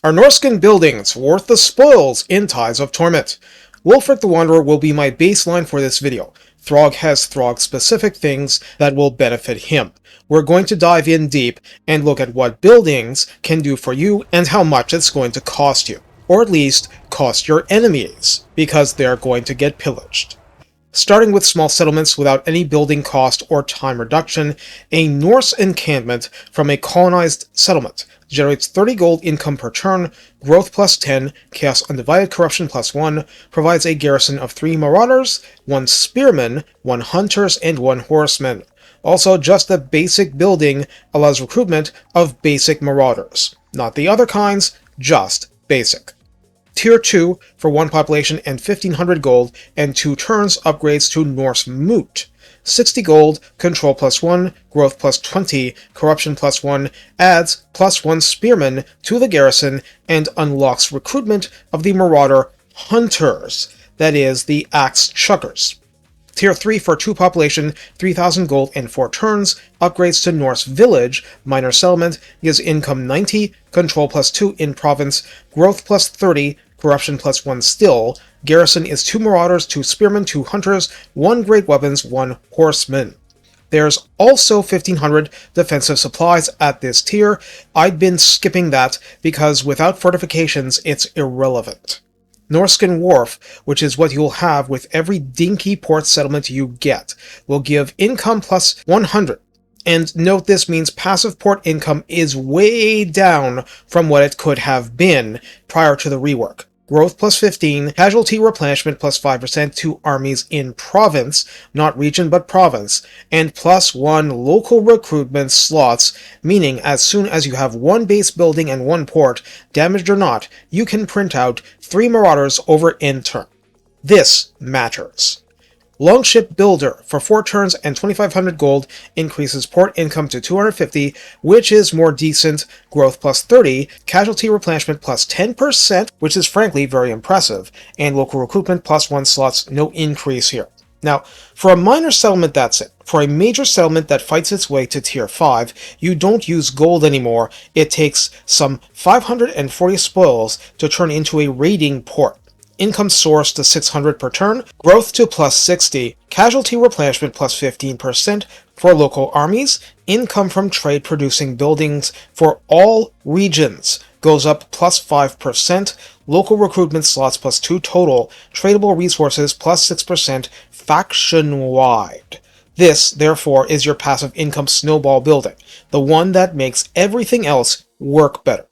Are Norscan buildings worth the spoils in Tides of Torment? Wulfric the Wanderer will be my baseline for this video. Throg has Throg-specific things that will benefit him. We're going to dive in deep and look at what buildings can do for you and how much it's going to cost you. Or at least, cost your enemies, because they're going to get pillaged. Starting with small settlements without any building cost or time reduction, a Norse encampment from a colonized settlement generates 30 gold income per turn, growth plus 10, chaos undivided corruption plus 1, provides a garrison of 3 marauders, 1 spearman, 1 hunters, and 1 horseman. Also, just the basic building allows recruitment of basic marauders. Not the other kinds, just basic. Tier 2 for 1 population and 1500 gold, and 2 turns upgrades to Norse Moot. 60 gold, control plus 1, growth plus 20, corruption plus 1, adds plus 1 spearman to the garrison, and unlocks recruitment of the marauder hunters, that is, the axe chuckers. Tier 3 for 2 population, 3000 gold and 4 turns, upgrades to Norse Village, minor settlement, gives income 90, control plus 2 in province, growth plus 30, corruption plus 1 still, garrison is 2 marauders, 2 spearmen, 2 hunters, 1 great weapons, 1 horseman. There's also 1500 defensive supplies at this tier. I'd been skipping that because without fortifications it's irrelevant. Norscan Wharf, which is what you'll have with every dinky port settlement you get, will give income plus 100. And note this means passive port income is way down from what it could have been prior to the rework. Growth plus 15, casualty replenishment plus 5% to armies in province, not region but province, and plus 1 local recruitment slots, meaning as soon as you have 1 base building and 1 port, damaged or not, you can print out 3 marauders over end turn. This matters. Longship Builder for 4 turns and 2500 gold increases port income to 250, which is more decent, growth plus 30, casualty replenishment plus 10%, which is frankly very impressive, and local recruitment plus 1 slots, no increase here. Now, for a minor settlement that's it. For a major settlement that fights its way to tier 5, you don't use gold anymore, it takes some 540 spoils to turn into a raiding port. Income source to 600 per turn, growth to plus 60, casualty replenishment plus 15% for local armies, income from trade producing buildings for all regions goes up plus 5%, local recruitment slots plus 2 total, tradable resources plus 6% faction-wide. This, therefore, is your passive income snowball building, the one that makes everything else work better.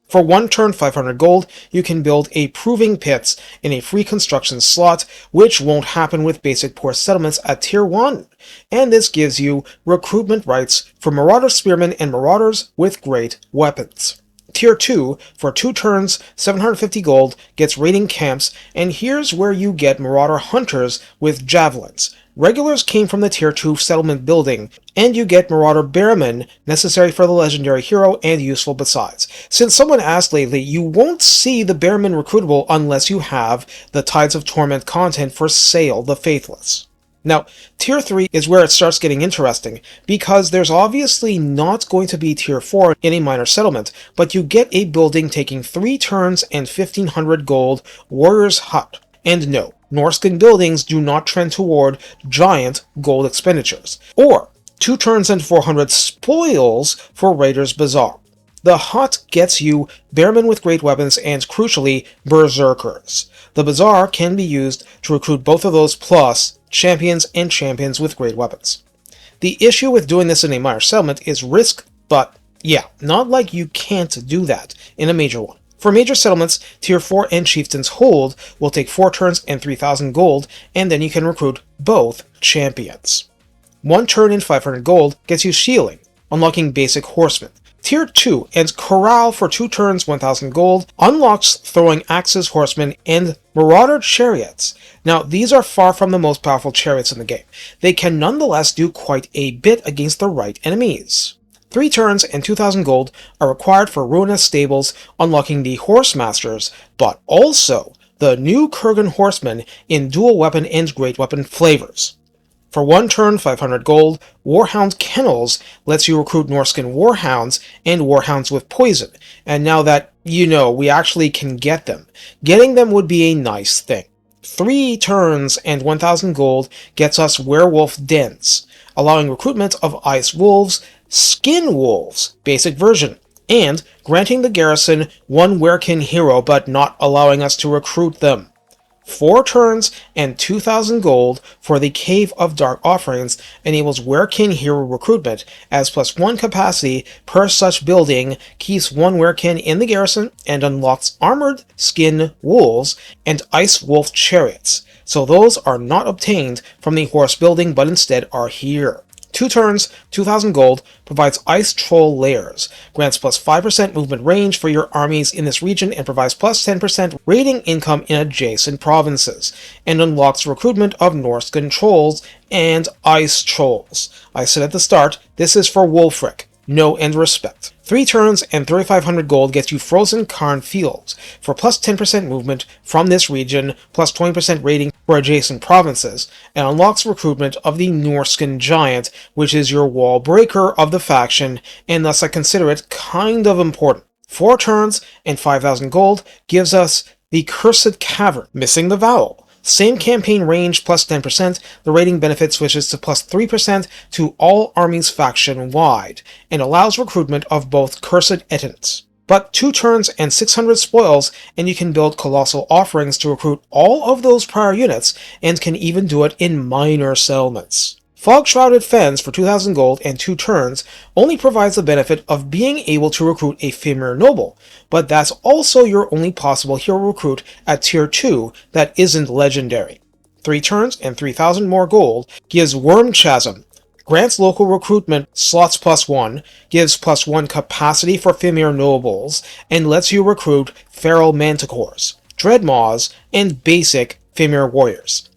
For 1 turn 500 gold, you can build a Proving Pits in a free construction slot, which won't happen with basic port settlements at tier 1. And this gives you recruitment rights for Marauder Spearmen and Marauders with great weapons. Tier 2, for 2 turns, 750 gold, gets raiding camps, and here's where you get Marauder Hunters with javelins. Regulars came from the Tier 2 settlement building, and you get Marauder Bearmen, necessary for the legendary hero and useful besides. Since someone asked lately, you won't see the Bearmen recruitable unless you have the Tides of Torment content for Sail the Faithless. Now, Tier 3 is where it starts getting interesting, because there's obviously not going to be Tier 4 in a minor settlement, but you get a building taking 3 turns and 1500 gold, Warrior's Hut. And no, Norscan buildings do not trend toward giant gold expenditures. Or 2 turns and 400 spoils for Raider's Bazaar. The hut gets you Bearmen with great weapons and, crucially, Berserkers. The Bazaar can be used to recruit both of those plus champions and champions with great weapons. The issue with doing this in a minor settlement is risk, but yeah, not like you can't do that in a major one. For major settlements, Tier 4 and Chieftain's Hold will take 4 turns and 3000 gold, and then you can recruit both champions. 1 turn and 500 gold gets you Shielding, unlocking basic horsemen. Tier 2 and Corral for 2 turns, 1000 gold, unlocks Throwing Axes Horsemen and Marauder Chariots. Now, these are far from the most powerful chariots in the game. They can nonetheless do quite a bit against the right enemies. 3 turns and 2000 gold are required for Ruinous Stables, unlocking the Horse Masters, but also the new Kurgan Horsemen in dual weapon and great weapon flavors. For 1 turn, 500 gold, Warhound Kennels lets you recruit Norscan Warhounds and Warhounds with poison, and now that, we actually can get them, getting them would be a nice thing. 3 turns and 1000 gold gets us Werewolf Dens, allowing recruitment of Ice Wolves, Skin Wolves, basic version, and granting the Garrison 1 Werekin hero but not allowing us to recruit them. 4 turns and 2000 gold for the Cave of Dark Offerings enables Werekin hero recruitment, as +1 capacity per such building keeps 1 Werekin in the Garrison and unlocks Armored Skin Wolves and Ice Wolf Chariots, so those are not obtained from the Horse building but instead are here. 2 turns, 2000 gold, provides Ice Troll Lairs, grants +5% movement range for your armies in this region and provides +10% raiding income in adjacent provinces, and unlocks recruitment of Norscan Trolls and Ice Trolls. I said at the start, this is for Wulfric. No end respect. 3 turns and 3500 gold gets you Frozen Karn Fields for +10% movement from this region, +20% rating for adjacent provinces, and unlocks recruitment of the Norscan Giant, which is your wall breaker of the faction, and thus I consider it kind of important. 4 turns and 5000 gold gives us the Cursed Cavern, missing the vowel. Same campaign range +10%, the rating benefit switches to +3% to all armies faction-wide, and allows recruitment of both Cursed Ettins. But 2 turns and 600 spoils, and you can build Colossal Offerings to recruit all of those prior units, and can even do it in minor settlements. Fog-Shrouded Fens for 2000 gold and 2 turns only provides the benefit of being able to recruit a Fimir Noble, but that's also your only possible hero recruit at tier 2 that isn't legendary. 3 turns and 3000 more gold gives Worm Chasm, grants local recruitment slots +1, gives +1 capacity for Fimir Nobles, and lets you recruit Feral Manticores, Dreadmaws, and basic Fimir Warriors.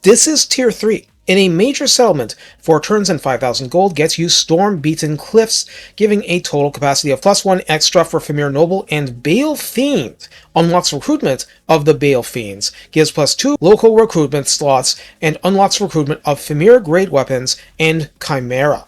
This is tier 3. In a major settlement, 4 turns and 5000 gold gets you Storm-Beaten Cliffs, giving a total capacity of +1 extra for Fimir Noble and Bale Fiend. Unlocks recruitment of the Bale Fiends, gives +2 local recruitment slots, and unlocks recruitment of Fimir Great Weapons and Chimera.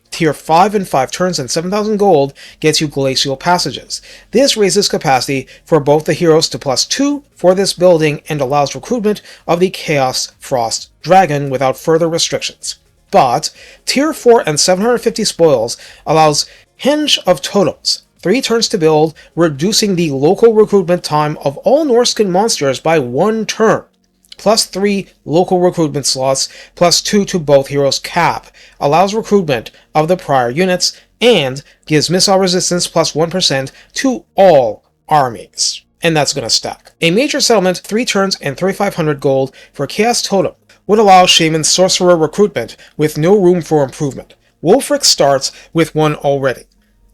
Tier 5 and 5 turns and 7000 gold gets you Glacial Passages. This raises capacity for both the heroes to +2 for this building and allows recruitment of the Chaos Frost Dragon without further restrictions. But Tier 4 and 750 spoils allows Henge of Totems, 3 turns to build, reducing the local recruitment time of all Norscan monsters by 1 turn. +3 local recruitment slots, +2 to both heroes cap, allows recruitment of the prior units, and gives missile resistance +1% to all armies. And that's going to stack. A major settlement, 3 turns and 3500 gold for Chaos Totem, would allow Shaman Sorcerer recruitment with no room for improvement. Wulfric starts with 1 already.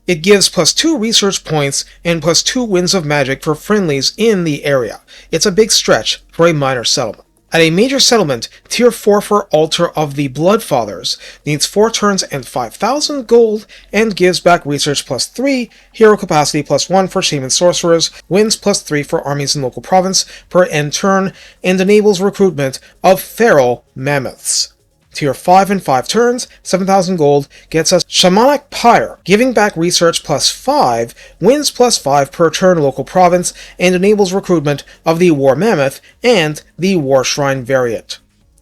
It gives +2 research points and +2 winds of magic for friendlies in the area. It's a big stretch for a minor settlement. At a major settlement, Tier 4 for Altar of the Bloodfathers needs 4 turns and 5000 gold and gives back research +3, hero capacity +1 for Shaman Sorcerers, wins +3 for armies in local province per end turn, and enables recruitment of Feral Mammoths. Tier 5 and 5 turns, 7000 gold, gets us Shamanic Pyre, giving back research +5, wins +5 per turn local province, and enables recruitment of the War Mammoth and the War Shrine variant.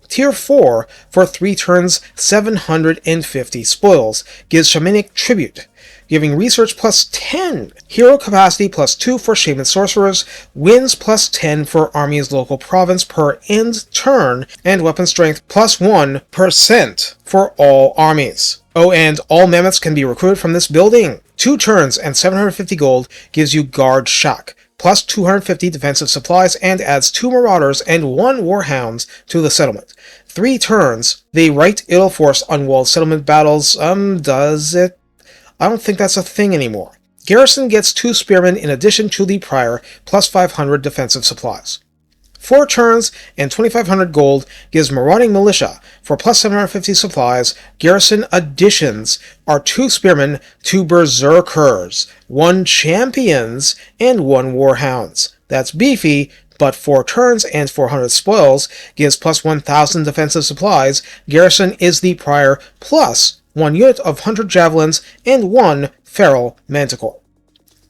Tier 4, for 3 turns, 750 spoils, gives Shamanic Tribute, giving research +10, hero capacity +2 for Shaman Sorcerers, wins +10 for armies local province per end turn, and weapon strength +1% for all armies. Oh, and all mammoths can be recruited from this building. 2 turns and 750 gold gives you Guard Shack, +250 defensive supplies, and adds 2 Marauders and 1 Warhounds to the settlement. 3 turns, the right Idle Force unwalled settlement battles, does it? I don't think that's a thing anymore. Garrison gets 2 Spearmen in addition to the prior, +500 defensive supplies. 4 turns and 2500 gold gives Marauding Militia for +750 supplies. Garrison additions are 2 Spearmen, 2 Berserkers, 1 Champions, and 1 Warhounds. That's beefy, but 4 turns and 400 spoils gives plus 1000 defensive supplies. Garrison is the prior plus 1 unit of Hunter Javelins and 1 Feral Manticore.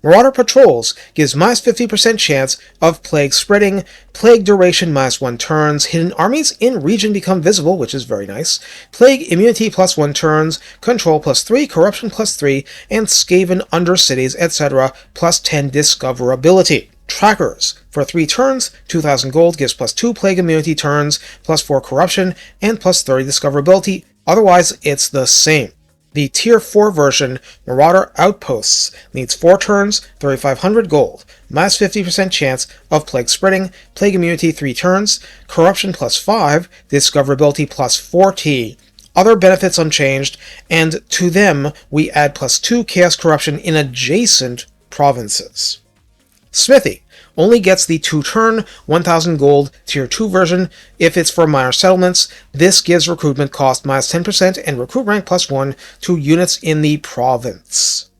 Marauder Patrols gives minus 50% chance of plague spreading, plague duration minus 1 turns, hidden armies in region become visible, which is very nice, plague immunity plus 1 turns, control plus 3, corruption plus 3, and Skaven under cities, etc. plus 10 discoverability. Trackers. For 3 turns, 2000 gold gives plus 2 plague immunity turns, plus 4 corruption, and plus 30 discoverability. Otherwise, it's the same. The Tier 4 version, Marauder Outposts, needs 4 turns, 3500 gold, minus 50% chance of plague spreading, plague immunity 3 turns, corruption plus 5, discoverability plus 40. Other benefits unchanged, and to them we add plus 2 chaos corruption in adjacent provinces. Smithy only gets the 2-turn, 1000 gold Tier 2 version if it's for minor settlements. This gives recruitment cost minus 10% and recruit rank plus 1 to units in the province.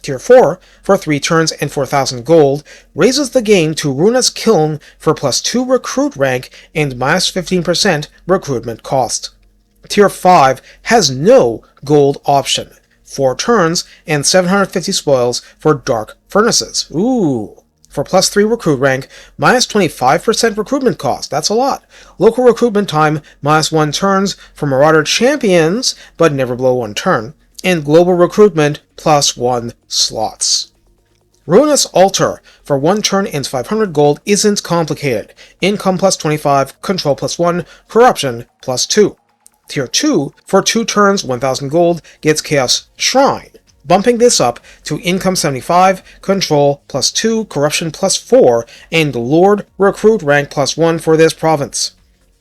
Tier 4, for 3 turns and 4000 gold, raises the game to Runa's Kiln for plus 2 recruit rank and minus 15% recruitment cost. Tier 5 has no gold option. 4 turns and 750 spoils for Dark Furnaces. Ooh. For plus 3 recruit rank, minus 25% recruitment cost. That's a lot. Local recruitment time, minus 1 turns for Marauder Champions, but never below 1 turn. And global recruitment, plus 1 slots. Ruinous Altar, for 1 turn and 500 gold, isn't complicated. Income plus 25, control plus 1, corruption plus 2. Tier 2, for 2 turns, 1000 gold, gets Chaos Shrine, bumping this up to income 75, control plus 2, corruption plus 4, and Lord recruit rank plus 1 for this province.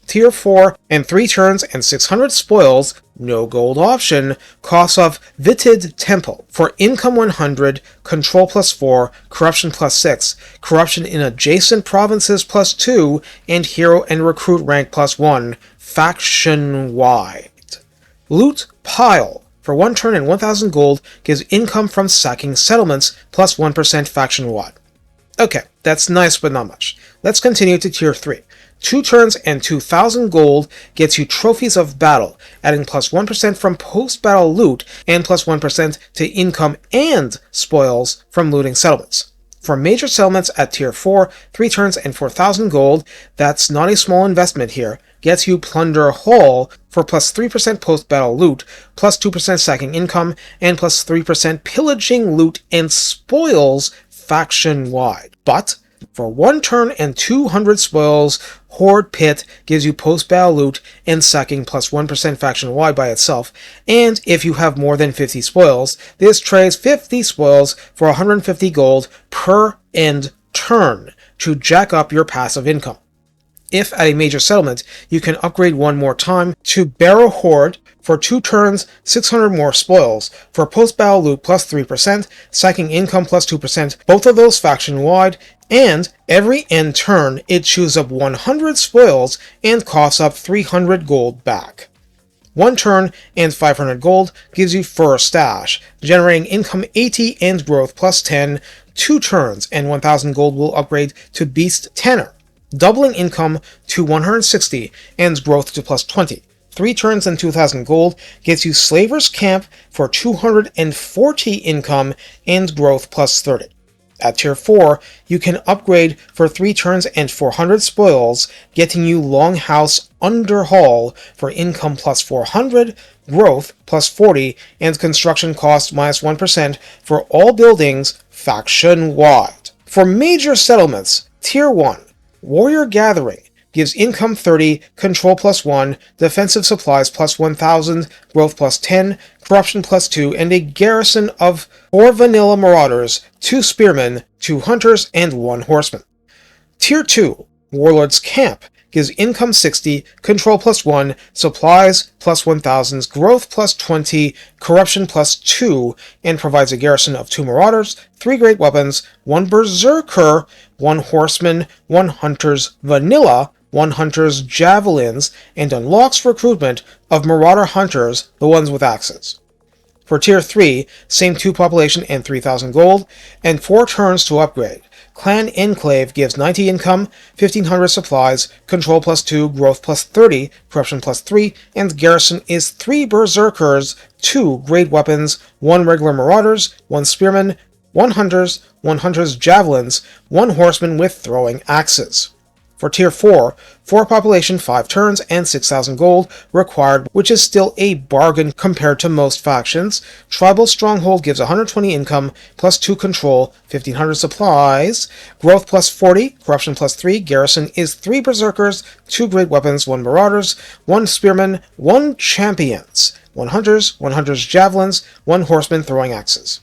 Tier 4 and 3 turns and 600 spoils, no gold option, costs of Vitid Temple for income 100, control plus 4, corruption plus 6, corruption in adjacent provinces plus 2, and hero and recruit rank plus 1, faction-wide. Loot Pile. For 1 turn and 1000 gold, gives income from sacking settlements, plus 1% faction-wide. Okay, that's nice but not much. Let's continue to Tier 3. 2 turns and 2000 gold gets you Trophies of Battle, adding plus 1% from post-battle loot and plus 1% to income and spoils from looting settlements. For major settlements at Tier 4, 3 turns and 4000 gold, that's not a small investment here, gets you Plunder Hall for plus 3% post-battle loot, plus 2% sacking income, and plus 3% pillaging loot and spoils faction-wide. But for 1 turn and 200 spoils, Horde Pit gives you post-battle loot and sacking plus 1% faction-wide by itself, and if you have more than 50 spoils, this trades 50 spoils for 150 gold per end turn to jack up your passive income. If at a major settlement, you can upgrade 1 more time to Barrow Horde for 2 turns, 600 more spoils, for post-battle loot plus 3%, sacking income plus 2%, both of those faction-wide, and every end turn it chews up 100 spoils and coughs up 300 gold back. 1 turn and 500 gold gives you Fur Stash, generating income 80 and growth plus 10. 2 turns and 1000 gold will upgrade to Beast Tanner, doubling income to 160 and growth to plus 20. 3 turns and 2000 gold gets you Slaver's Camp for 240 income and growth plus 30. At Tier 4, you can upgrade for 3 turns and 400 spoils, getting you Longhouse Underhall for income plus 400, growth plus 40, and construction cost minus 1% for all buildings faction-wide. For major settlements, Tier 1, Warrior Gathering gives income 30, control plus 1, defensive supplies plus 1000, growth plus 10, corruption plus 2, and a garrison of 4 vanilla marauders, 2 spearmen, 2 hunters, and 1 horseman. Tier 2, Warlord's Camp gives income 60, control plus 1, supplies plus 1000, growth plus 20, corruption plus 2, and provides a garrison of 2 marauders, 3 great weapons, 1 berserker, 1 horseman, 1 hunter's vanilla, 1 hunter's javelins, and unlocks recruitment of marauder hunters, the ones with axes. For Tier 3, same 2 population and 3,000 gold, and 4 turns to upgrade. Clan Enclave gives 90 income, 1,500 supplies, control plus 2, growth plus 30, corruption plus 3, and Garrison is 3 berserkers, 2 great weapons, 1 regular marauders, 1 spearmen, 1 hunters, 1 hunter's javelins, 1 horseman with throwing axes. For Tier 4, 4 population, 5 turns, and 6,000 gold required, which is still a bargain compared to most factions. Tribal Stronghold gives 120 income, plus 2 control, 1,500 supplies, growth plus 40, corruption plus 3, Garrison is 3 berserkers, 2 great weapons, 1 marauders, 1 spearmen, 1 champions, 1 hunters, 1 hunter's javelins, 1 horseman throwing axes.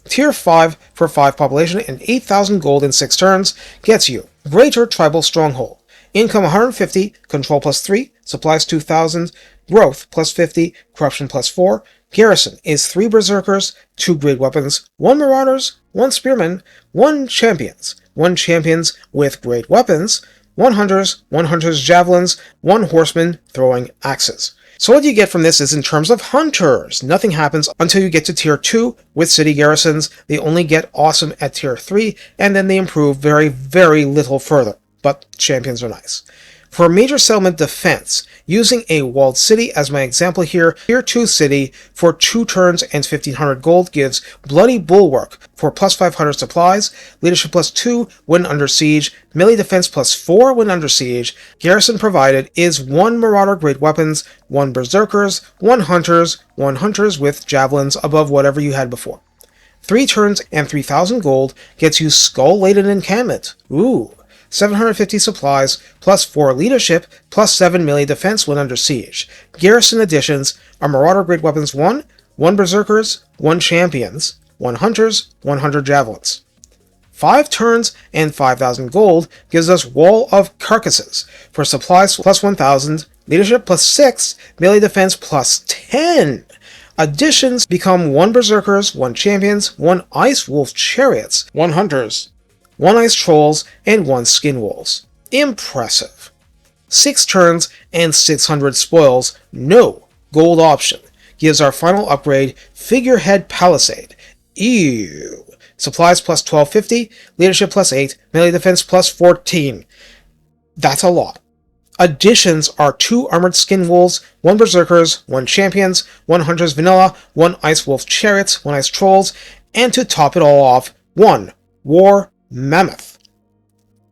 Tier 5 for 5 population and 8,000 gold in 6 turns gets you Greater Tribal Stronghold. Income 150, control plus 3, supplies 2,000, growth plus 50, corruption plus 4. Garrison is 3 berserkers, 2 great weapons, 1 marauders, 1 spearmen, 1 champions, 1 champions with great weapons, 1 hunters, 1 hunter's javelins, 1 horseman throwing axes. So what you get from this is in terms of hunters, nothing happens until you get to Tier 2 with city garrisons. They only get awesome at Tier 3, and then they improve very, very little further. But champions are nice. For major settlement defense, using a walled city as my example here, Tier 2 city for 2 turns and 1,500 gold gives Bloody Bulwark for plus 500 supplies, leadership plus 2 when under siege, melee defense plus 4 when under siege. Garrison provided is 1 marauder great weapons, 1 berserkers, 1 hunters with javelins above whatever you had before. 3 turns and 3,000 gold gets you skull-laden encampment. Ooh. 750 supplies, plus 4 leadership, plus 7 melee defense when under siege. Garrison additions are Marauder Great Weapons 1, 1 Berserkers, 1 Champions, 1 Hunters, 1 Hunter Javelins. 5 turns and 5,000 gold gives us Wall of Carcasses, for supplies plus 1,000, leadership plus 6, melee defense plus 10. Additions become 1 Berserkers, 1 Champions, 1 Ice Wolf Chariots, 1 Hunters, 1 Ice Trolls, and 1 Skin Wolves. Impressive. 6 turns and 600 spoils, no gold option. Gives our final upgrade, Figurehead Palisade. Ew. Supplies plus 1250, leadership plus 8, melee defense plus 14. That's a lot. Additions are 2 Armored Skin Wolves, 1 Berserkers, 1 Champions, 1 Hunters Vanilla, 1 Ice Wolf Chariots, 1 Ice Trolls, and to top it all off, 1 War Mammoth.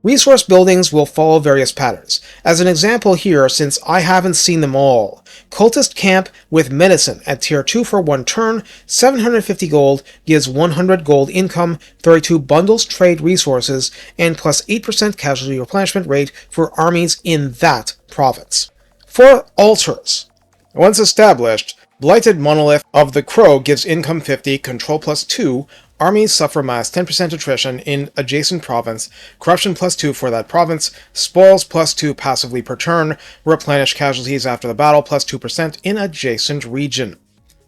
Resource buildings will follow various patterns. As an example here, since I haven't seen them all, Cultist Camp with Medicine at Tier 2 for 1 turn, 750 gold, gives 100 gold income, 32 bundles trade resources, and plus 8% casualty replenishment rate for armies in that province. For altars, once established, Blighted Monolith of the Crow gives income 50, control plus 2, armies suffer minus 10% attrition in adjacent province, corruption plus 2 for that province, spoils plus 2 passively per turn, replenish casualties after the battle plus 2% in adjacent region.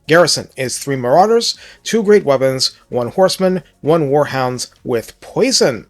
Garrison is 3 marauders, 2 great weapons, 1 horseman, 1 warhounds with poison.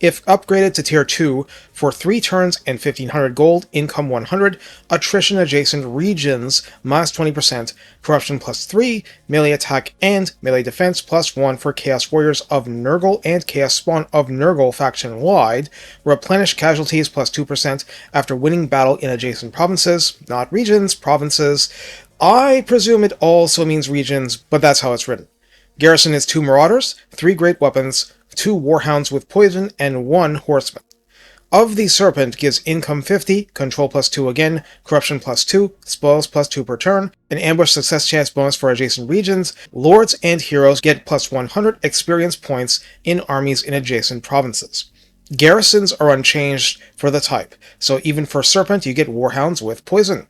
If upgraded to Tier 2, for 3 turns and 1,500 gold, income 100, attrition adjacent regions, minus 20%, corruption plus 3, melee attack and melee defense plus 1 for Chaos Warriors of Nurgle and Chaos Spawn of Nurgle faction-wide, replenish casualties plus 2% after winning battle in adjacent provinces, not regions, provinces. I presume it also means regions, but that's how it's written. Garrison is 2 marauders, 3 great weapons, 2 warhounds with poison, and 1 horseman. Of the Serpent gives income 50, control plus 2 again, corruption plus 2, spoils plus 2 per turn, an ambush success chance bonus for adjacent regions. Lords and heroes get plus 100 experience points in armies in adjacent provinces. Garrisons are unchanged for the type, so even for Serpent you get warhounds with poison.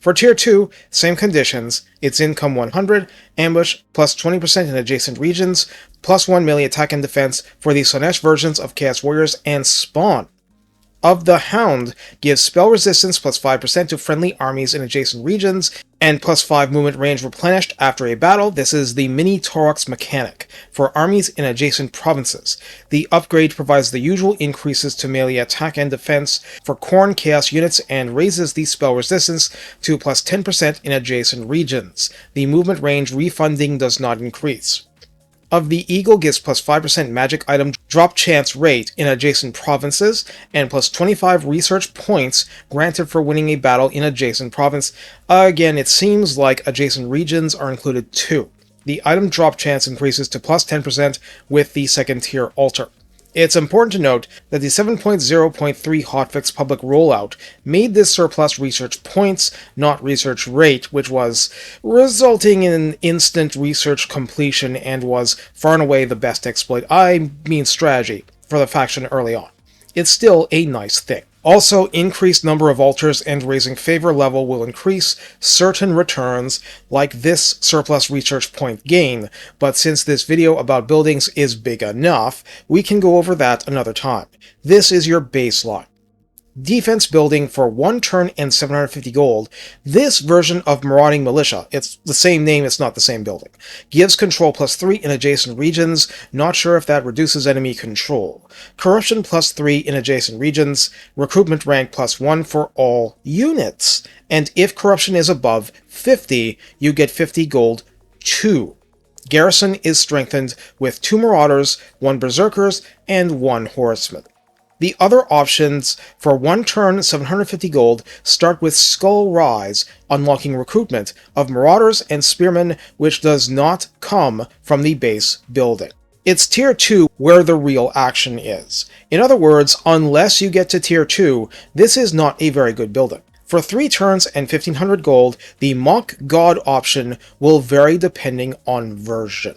For Tier 2, same conditions, it's income 100, ambush, plus 20% in adjacent regions, plus 1 melee attack and defense for the Slaanesh versions of Chaos Warriors and Spawn. of the Hound gives spell resistance plus 5% to friendly armies in adjacent regions, and plus 5 movement range replenished after a battle. This is the mini Taurox mechanic for armies in adjacent provinces. The upgrade provides the usual increases to melee attack and defense for Khorne Chaos units and raises the spell resistance to plus 10% in adjacent regions. The movement range refunding does not increase. Of the Eagle gives plus 5% magic item drop chance rate in adjacent provinces, and plus 25 research points granted for winning a battle in adjacent province. Again, it seems like adjacent regions are included too. The item drop chance increases to plus 10% with the second tier altar. It's important to note that the 7.0.3 hotfix public rollout made this surplus research points, not research rate, which was resulting in instant research completion and was far and away the best exploit, strategy, for the faction early on. It's still a nice thing. Also, increased number of altars and raising favor level will increase certain returns, like this surplus research point gain, but since this video about buildings is big enough, we can go over that another time. This is your baseline. Defense building for 1 turn and 750 gold. This version of Marauding Militia, it's the same name, it's not the same building, gives control plus 3 in adjacent regions. Not sure if that reduces enemy control. Corruption plus 3 in adjacent regions. Recruitment rank plus 1 for all units. And if corruption is above 50, you get 50 gold too. Garrison is strengthened with 2 Marauders, 1 Berserkers, and 1 Horseman. The other options for 1 turn 750 gold start with Skull Rise, unlocking recruitment of Marauders and Spearmen, which does not come from the base building. It's tier 2 where the real action is. In other words, unless you get to tier 2, this is not a very good building. For 3 turns and 1500 gold, the Mock God option will vary depending on version.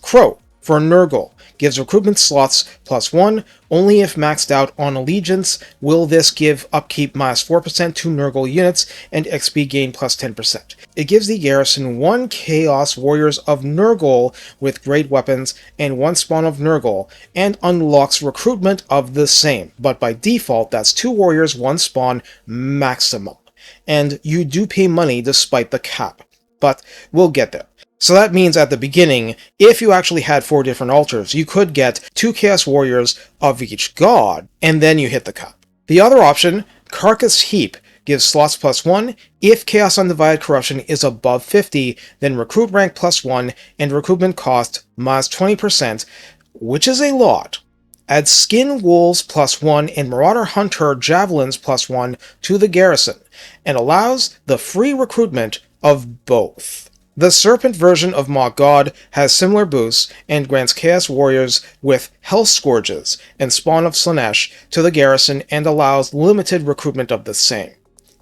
Crow for Nurgle gives recruitment slots plus 1, only if maxed out on Allegiance will this give upkeep minus 4% to Nurgle units and XP gain plus 10%. It gives the Garrison 1 Chaos Warriors of Nurgle with great weapons and 1 spawn of Nurgle, and unlocks recruitment of the same, but by default that's 2 warriors, 1 spawn maximum. And you do pay money despite the cap, but we'll get there. So that means at the beginning, if you actually had 4 different altars, you could get 2 Chaos Warriors of each god, and then you hit the cap. The other option, Carcass Heap, gives slots plus 1. If Chaos Undivided Corruption is above 50, then recruit rank plus 1 and recruitment cost minus 20%, which is a lot. Add Skin Wolves plus 1 and Marauder Hunter Javelins plus 1 to the Garrison, and allows the free recruitment of both. The Serpent version of Mock God has similar boosts and grants Chaos Warriors with Hell Scourges and Spawn of Slaanesh to the Garrison and allows limited recruitment of the same.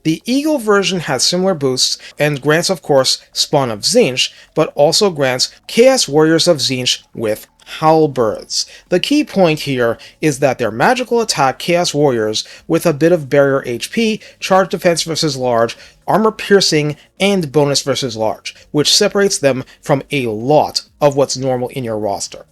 The Eagle version has similar boosts and grants, of course, Spawn of Tzeentch, but also grants Chaos Warriors of Tzeentch with halberds. The key point here is that they're magical attack Chaos Warriors with a bit of barrier HP, charge defense versus large, armor piercing, and bonus versus large, which separates them from a lot of what's normal in your roster.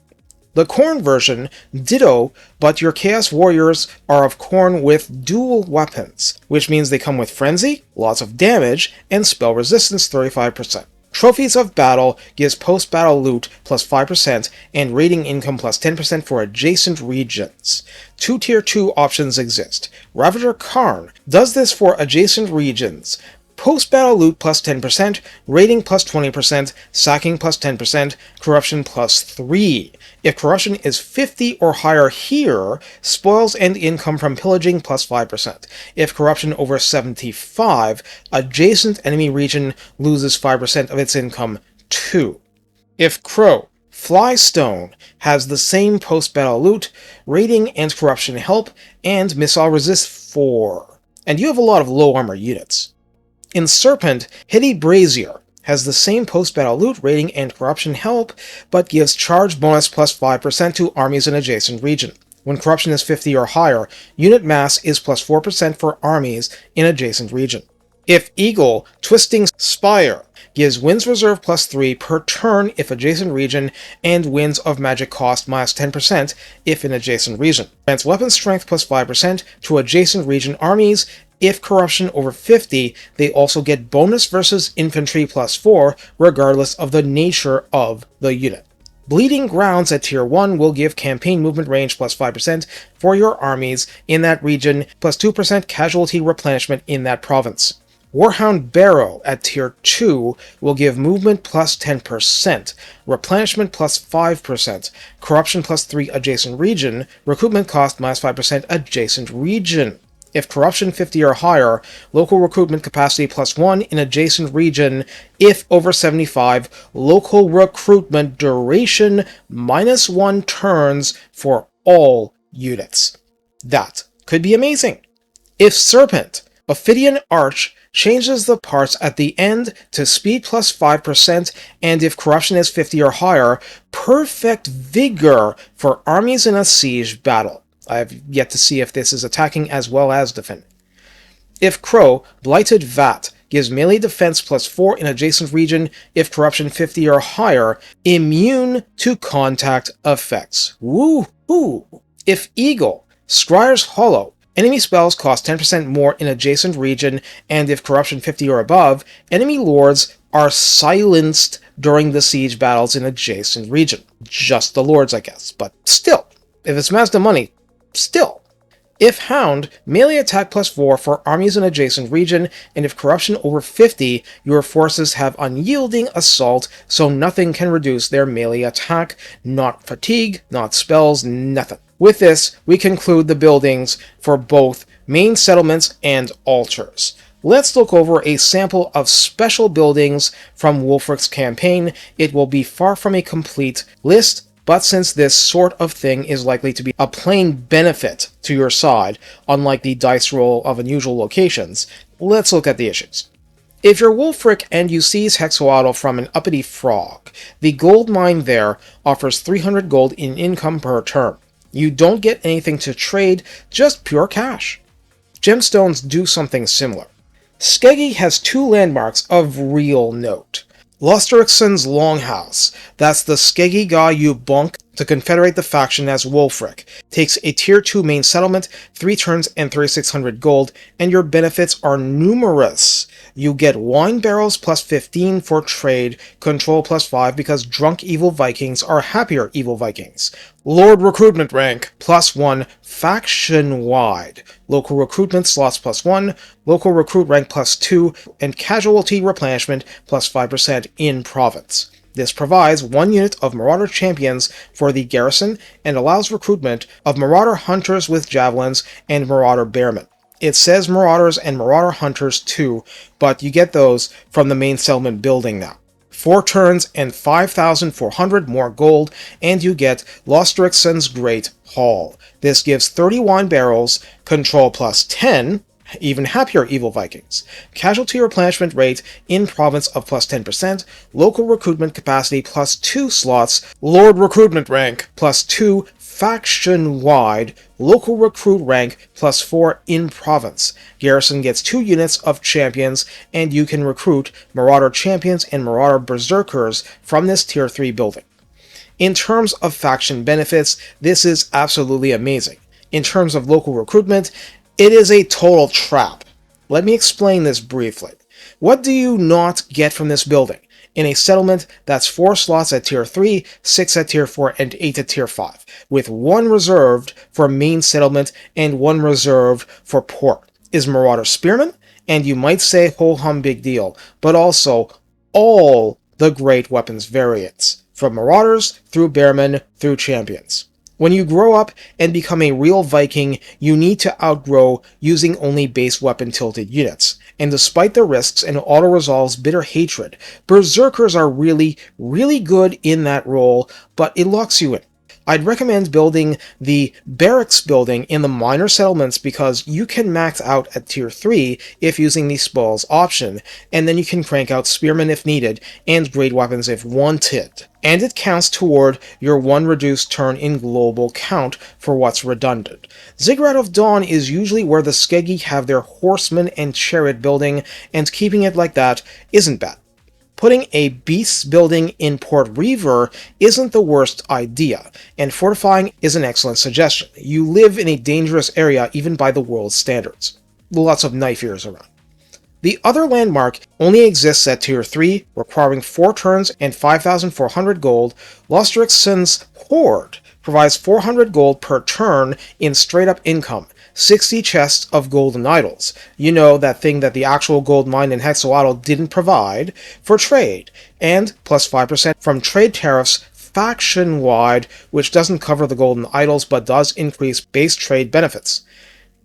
The Khorne version, ditto, but your Chaos Warriors are of Khorne with dual weapons, which means they come with Frenzy, lots of damage, and spell resistance 35%. Trophies of Battle gives post-battle loot plus 5% and raiding income plus 10% for adjacent regions. 2 tier 2 options exist. Ravager Karn does this for adjacent regions. Post-battle loot plus 10%, raiding plus 20%, sacking plus 10%, corruption plus 3. If corruption is 50 or higher here, spoils and income from pillaging plus 5%. If corruption over 75, adjacent enemy region loses 5% of its income too. If Crow, Flystone has the same post-battle loot, raiding and corruption help, and missile resist 4. And you have a lot of low armor units. In Serpent, Heady Brazier has the same post-battle loot, rating, and corruption help, but gives charge bonus plus 5% to armies in adjacent region. When corruption is 50 or higher, unit mass is plus 4% for armies in adjacent region. If Eagle, Twisting Spire gives Winds Reserve +3 per turn if adjacent region, and Winds of Magic cost -10% if in adjacent region. Grants Weapon Strength +5% to adjacent region armies. If corruption over 50, they also get bonus versus infantry +4, regardless of the nature of the unit. Bleeding Grounds at Tier 1 will give campaign movement range +5% for your armies in that region, +2% casualty replenishment in that province. Warhound Barrow at Tier 2 will give movement +10%, replenishment +5%, corruption +3 adjacent region, recruitment cost -5% adjacent region. If corruption 50 or higher, local recruitment capacity +1 in adjacent region. If over 75, local recruitment duration -1 turns for all units. That could be amazing. If Serpent, Ophidian Arch, changes the parts at the end to speed +5%, and if corruption is 50 or higher, perfect vigor for armies in a siege battle. I've yet to see if this is attacking as well as defending. If Crow, Blighted Vat, gives melee defense +4 in adjacent region, if corruption 50 or higher, immune to contact effects. Woohoo! If Eagle, Scryer's Hollow, enemy spells cost 10% more in adjacent region, and if corruption 50 or above, enemy lords are silenced during the siege battles in adjacent region. Just the lords, I guess, but still, if it's Mazda money, still. If Hound, melee attack +4 for armies in adjacent region, and if corruption over 50, your forces have unyielding assault, so nothing can reduce their melee attack, not fatigue, not spells, nothing. With this, we conclude the buildings for both main settlements and altars. Let's look over a sample of special buildings from Wulfric's campaign. It will be far from a complete list, but since this sort of thing is likely to be a plain benefit to your side, unlike the dice roll of unusual locations, let's look at the issues. If you're Wulfric and you seize Hexoatl from an uppity frog, the gold mine there offers 300 gold in income per turn. You don't get anything to trade, just pure cash. Gemstones do something similar. Skeggy has 2 landmarks of real note. Losterixon's Longhouse, that's the Skeggy guy you bunk to confederate the faction as Wulfric, takes a Tier 2 main settlement, 3 turns and 3,600 gold, and your benefits are numerous. You get wine barrels +15 for trade, control +5 because drunk evil Vikings are happier evil Vikings. Lord recruitment rank +1 faction-wide. Local recruitment slots +1, local recruit rank +2, and casualty replenishment +5% in province. This provides 1 unit of Marauder Champions for the Garrison and allows recruitment of Marauder Hunters with Javelins and Marauder Bearmen. It says Marauders and Marauder Hunters too, but you get those from the main settlement building now. 4 turns and 5,400 more gold, and you get Losterixon's Great Hall. This gives 30 wine barrels, control +10, even happier evil Vikings, casualty replenishment rate in province of +10%, local recruitment capacity +2 slots, Lord recruitment rank +2 faction-wide, local recruit rank +4 in province. Garrison gets 2 units of champions, and you can recruit Marauder Champions and Marauder Berserkers from this Tier 3 building. In terms of faction benefits, this is absolutely amazing. In terms of local recruitment, it is a total trap. Let me explain this briefly. What do you not get from this building? In a settlement, that's 4 slots at Tier 3, 6 at Tier 4, and 8 at Tier 5, with 1 reserved for main settlement and 1 reserved for port, is Marauder Spearman, and you might say ho-hum big deal, but also all the great weapons variants, from Marauders through Bearmen through Champions. When you grow up and become a real Viking, you need to outgrow using only base weapon tilted units. And despite the risks and auto-resolve's bitter hatred, Berserkers are really, really good in that role, but it locks you in. I'd recommend building the barracks building in the minor settlements because you can max out at Tier 3 if using the SPOILS option, and then you can crank out Spearmen if needed, and great weapons if wanted. And it counts toward your 1 reduced turn in global count for what's redundant. Ziggurat of Dawn is usually where the Skeggy have their horsemen and chariot building, and keeping it like that isn't bad. Putting a beast building in Port Reaver isn't the worst idea, and fortifying is an excellent suggestion. You live in a dangerous area even by the world's standards. Lots of knife ears around. The other landmark only exists at Tier 3, requiring 4 turns and 5,400 gold. Lostrixon's Hoard provides 400 gold per turn in straight-up income, 60 chests of golden idols. You know, that thing that the actual gold mine in Hexawatl didn't provide, for trade, and plus 5% from trade tariffs faction-wide, which doesn't cover the golden idols but does increase base trade benefits.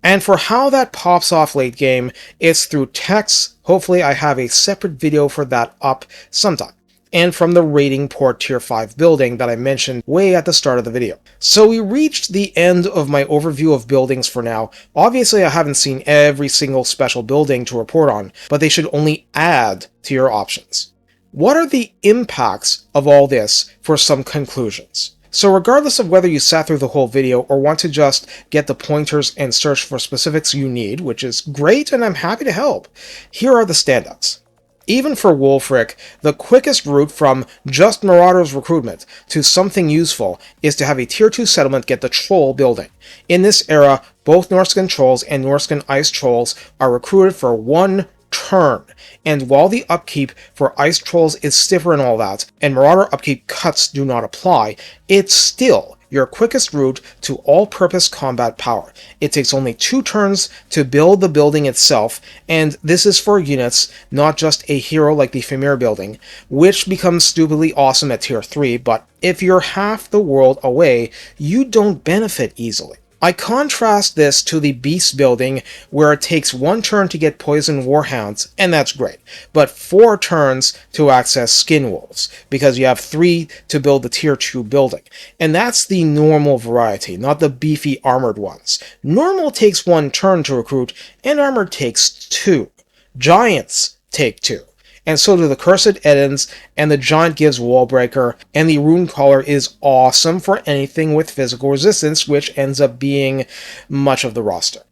And for how that pops off late game, it's through techs. Hopefully I have a separate video for that up sometime. And from the raiding port tier 5 building that I mentioned way at the start of the video. So we reached the end of my overview of buildings for now. Obviously I haven't seen every single special building to report on, but they should only add to your options. What are the impacts of all this for some conclusions? So regardless of whether you sat through the whole video or want to just get the pointers and search for specifics you need, which is great and I'm happy to help, here are the standouts. Even for Wulfric, the quickest route from just Marauder's recruitment to something useful is to have a Tier 2 settlement get the Troll building. In this era, both Norscan Trolls and Norscan Ice Trolls are recruited for 1 turn, and while the upkeep for Ice Trolls is stiffer and all that, and Marauder upkeep cuts do not apply, it's still your quickest route to all-purpose combat power. It takes only 2 turns to build the building itself, and this is for units, not just a hero like the Femir building, which becomes stupidly awesome at Tier 3, but if you're half the world away, you don't benefit easily. I contrast this to the Beast building, where it takes 1 turn to get Poison Warhounds, and that's great, but 4 turns to access Skin Wolves, because you have 3 to build the Tier 2 building. And that's the normal variety, not the beefy armored ones. Normal takes 1 turn to recruit, and armored takes 2. Giants take 2. And so do the Cursed Edens, and the Giant gives Wallbreaker, and the Rune Caller is awesome for anything with physical resistance, which ends up being much of the roster.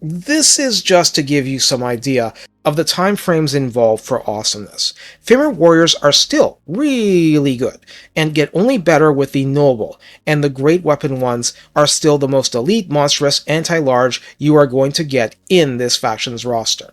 This is just to give you some idea of the time frames involved for awesomeness. Femir warriors are still really good, and get only better with the Noble, and the Great Weapon ones are still the most elite, monstrous, anti-large you are going to get in this faction's roster.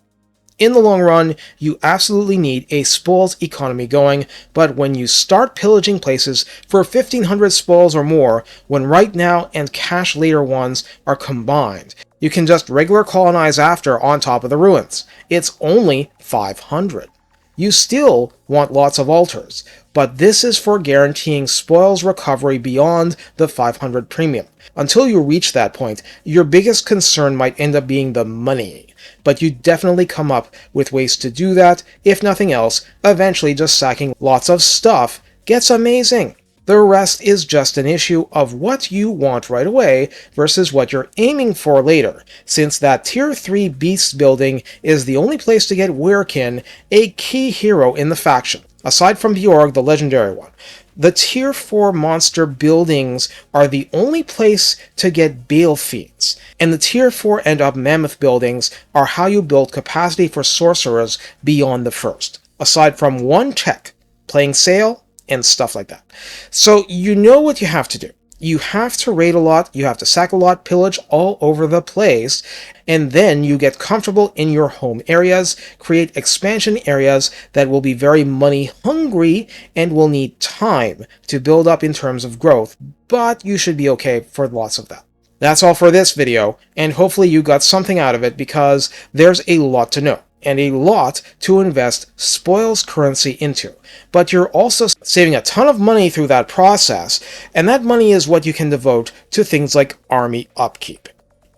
In the long run, you absolutely need a spoils economy going, but when you start pillaging places for 1,500 spoils or more, when right now and cash later ones are combined, you can just regular colonize after on top of the ruins. It's only 500. You still want lots of altars, but this is for guaranteeing spoils recovery beyond the 500 premium. Until you reach that point, your biggest concern might end up being the money. But you definitely come up with ways to do that. If nothing else, eventually just sacking lots of stuff gets amazing. The rest is just an issue of what you want right away versus what you're aiming for later, since that Tier 3 Beast building is the only place to get Weirkin, a key hero in the faction, aside from Bjorg, the legendary one. The Tier 4 monster buildings are the only place to get Bale Fiends, and the Tier 4 and up Mammoth buildings are how you build capacity for sorcerers beyond the first, aside from 1 tech, playing Sail, and stuff like that. So you know what you have to do. You have to raid a lot, you have to sack a lot, pillage all over the place, and then you get comfortable in your home areas, create expansion areas that will be very money hungry and will need time to build up in terms of growth, but you should be okay for lots of that. That's all for this video, and hopefully you got something out of it because there's a lot to know, and a lot to invest spoils currency into. But you're also saving a ton of money through that process, and that money is what you can devote to things like army upkeep.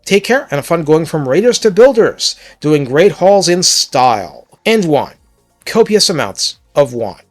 Take care, and have fun going from raiders to builders, doing great hauls in style. And wine. Copious amounts of wine.